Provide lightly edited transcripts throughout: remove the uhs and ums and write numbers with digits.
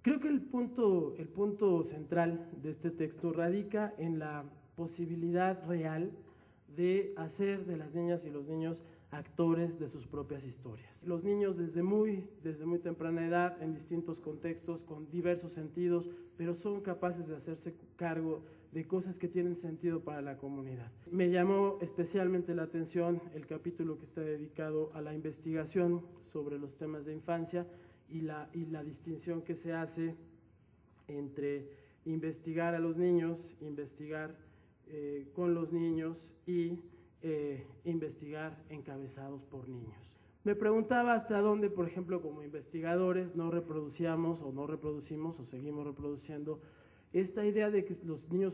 Creo que el punto central de este texto radica en la posibilidad real de hacer de las niñas y los niños actores de sus propias historias. Los niños desde muy temprana edad, en distintos contextos, con diversos sentidos, pero son capaces de hacerse cargo de cosas que tienen sentido para la comunidad. Me llamó especialmente la atención el capítulo que está dedicado a la investigación sobre los temas de infancia y la distinción que se hace entre investigar a los niños, investigar con los niños y investigar encabezados por niños. Me preguntaba hasta dónde, por ejemplo, como investigadores no reproducimos o seguimos reproduciendo esta idea de que los niños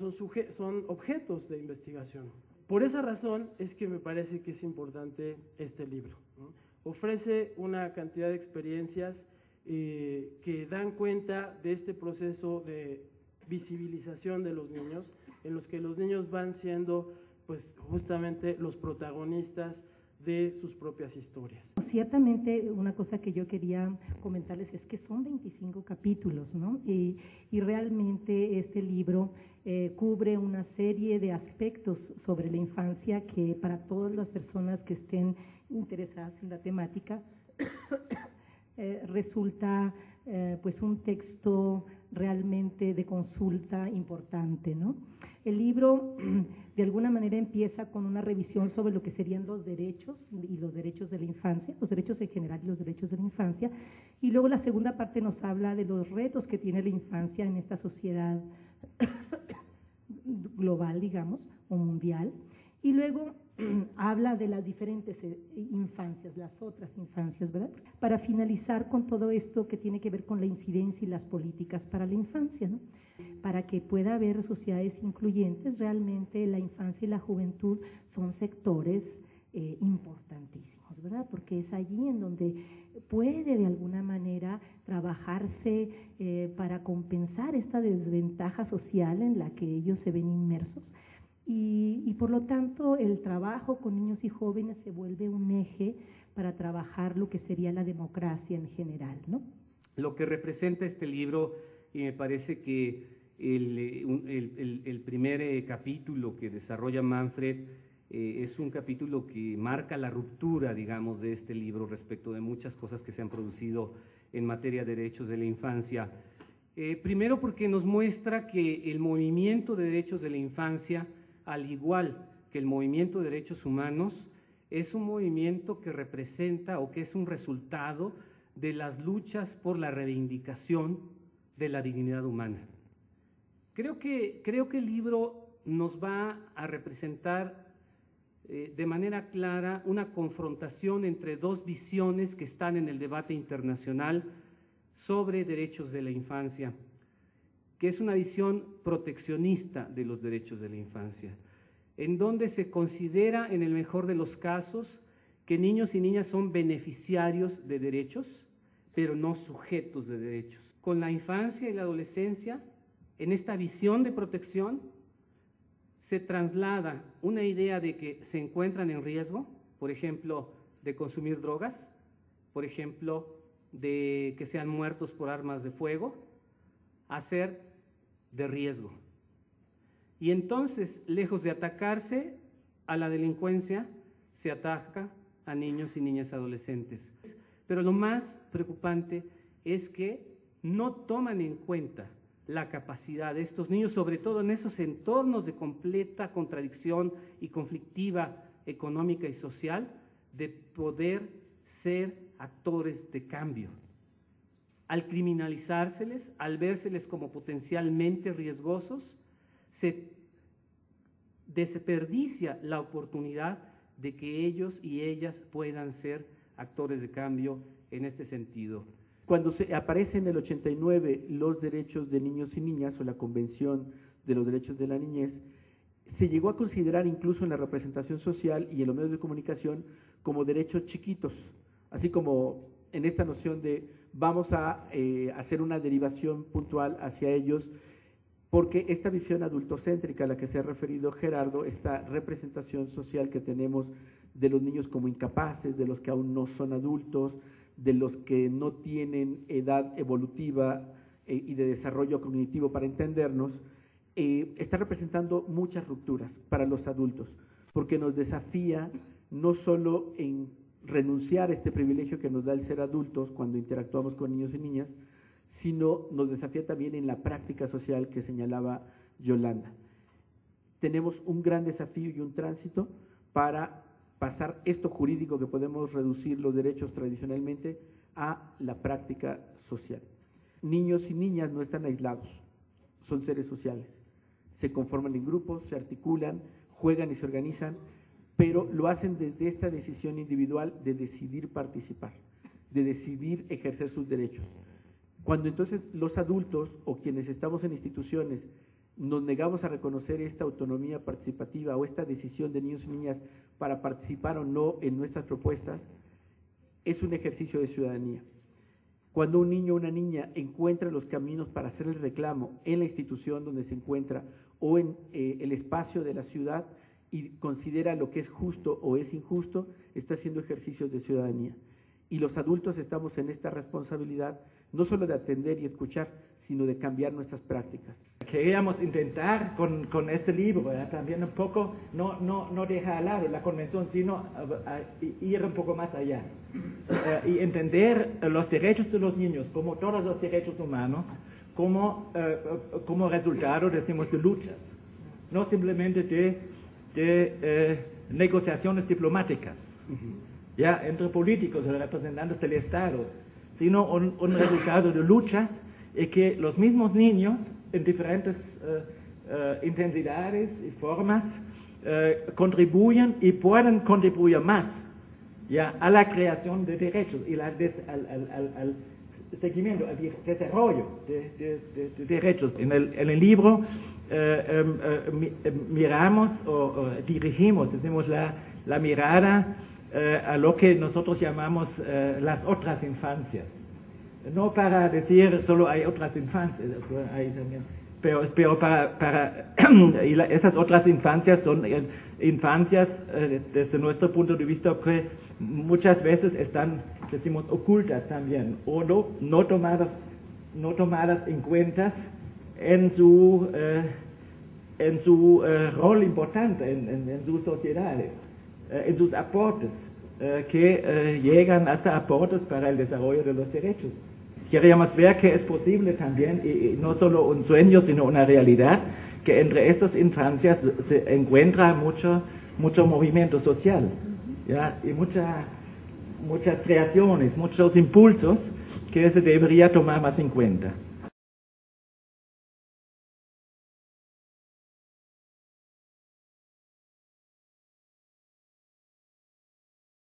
son objetos de investigación. Por esa razón es que me parece que es importante este libro, ¿no? Ofrece una cantidad de experiencias que dan cuenta de este proceso de visibilización de los niños, en los que los niños van siendo pues justamente los protagonistas de sus propias historias. Ciertamente una cosa que yo quería comentarles es que son 25 capítulos, ¿no? Y realmente este libro cubre una serie de aspectos sobre la infancia que para todas las personas que estén interesadas en la temática resulta pues un texto realmente de consulta importante, ¿no? El libro de alguna manera empieza con una revisión sobre lo que serían los derechos y los derechos de la infancia, los derechos en general y los derechos de la infancia, y luego la segunda parte nos habla de los retos que tiene la infancia en esta sociedad global, digamos, o mundial, y luego habla de las diferentes infancias, las otras infancias, ¿verdad? Para finalizar con todo esto que tiene que ver con la incidencia y las políticas para la infancia, ¿no? Para que pueda haber sociedades incluyentes, realmente la infancia y la juventud son sectores importantísimos, ¿verdad? Porque es allí en donde puede de alguna manera trabajarse para compensar esta desventaja social en la que ellos se ven inmersos. Y por lo tanto el trabajo con niños y jóvenes se vuelve un eje para trabajar lo que sería la democracia en general, ¿no? Lo que representa este libro, y me parece que el primer capítulo que desarrolla Manfred es un capítulo que marca la ruptura, digamos, de este libro respecto de muchas cosas que se han producido en materia de derechos de la infancia. Primero porque nos muestra que el movimiento de derechos de la infancia, al igual que el movimiento de derechos humanos, es un movimiento que representa o que es un resultado de las luchas por la reivindicación de la dignidad humana. Creo que el libro nos va a representar de manera clara una confrontación entre dos visiones que están en el debate internacional sobre derechos de la infancia, que es una visión proteccionista de los derechos de la infancia, en donde se considera, en el mejor de los casos, que niños y niñas son beneficiarios de derechos, pero no sujetos de derechos. Con la infancia y la adolescencia, en esta visión de protección, se traslada una idea de que se encuentran en riesgo, por ejemplo, de consumir drogas, por ejemplo, de que sean muertos por armas de fuego, a ser de riesgo. Y entonces, lejos de atacarse a la delincuencia, se ataca a niños y niñas adolescentes. Pero lo más preocupante es que no toman en cuenta la capacidad de estos niños, sobre todo en esos entornos de completa contradicción y conflictiva económica y social, de poder ser actores de cambio. Al criminalizárseles, al vérseles como potencialmente riesgosos, se desperdicia la oportunidad de que ellos y ellas puedan ser actores de cambio en este sentido. Cuando aparece en el 89 los derechos de niños y niñas o la Convención de los Derechos de la Niñez, se llegó a considerar incluso en la representación social y en los medios de comunicación como derechos chiquitos, así como en esta noción de vamos a hacer una derivación puntual hacia ellos, porque esta visión adultocéntrica a la que se ha referido Gerardo, esta representación social que tenemos de los niños como incapaces, de los que aún no son adultos, de los que no tienen edad evolutiva y de desarrollo cognitivo para entendernos, está representando muchas rupturas para los adultos, porque nos desafía no solo en renunciar a este privilegio que nos da el ser adultos cuando interactuamos con niños y niñas, sino nos desafía también en la práctica social que señalaba Yolanda. Tenemos un gran desafío y un tránsito para pasar esto jurídico que podemos reducir los derechos tradicionalmente a la práctica social. Niños y niñas no están aislados, son seres sociales, se conforman en grupos, se articulan, juegan y se organizan, pero lo hacen desde esta decisión individual de decidir participar, de decidir ejercer sus derechos. Cuando entonces los adultos o quienes estamos en instituciones nos negamos a reconocer esta autonomía participativa o esta decisión de niños y niñas para participar o no en nuestras propuestas, es un ejercicio de ciudadanía. Cuando un niño o una niña encuentra los caminos para hacer el reclamo en la institución donde se encuentra o en el espacio de la ciudad y considera lo que es justo o es injusto, está haciendo ejercicios de ciudadanía. Y los adultos estamos en esta responsabilidad no solo de atender y escuchar, sino de cambiar nuestras prácticas. Queríamos intentar con este libro, también un poco, no dejar al lado la convención, sino ir un poco más allá y entender los derechos de los niños, como todos los derechos humanos, como resultado, decimos, de luchas, no simplemente de negociaciones diplomáticas, ya entre políticos y representantes del Estado, sino un resultado de luchas y que los mismos niños en diferentes intensidades y formas contribuyen y pueden contribuir más ya a la creación de derechos y al seguimiento, al desarrollo de derechos. En el libro miramos o dirigimos, decimos, la mirada a lo que nosotros llamamos las otras infancias. No para decir solo hay otras infancias, hay también, pero para y esas otras infancias son infancias desde nuestro punto de vista que muchas veces están, decimos, ocultas también o no tomadas en cuenta en su rol importante en sus sociedades, en sus aportes que llegan hasta aportes para el desarrollo de los derechos. Queríamos ver que es posible también, y no solo un sueño, sino una realidad, que entre estas infancias se encuentra mucho movimiento social, ¿ya? Y muchas creaciones, muchos impulsos que se debería tomar más en cuenta.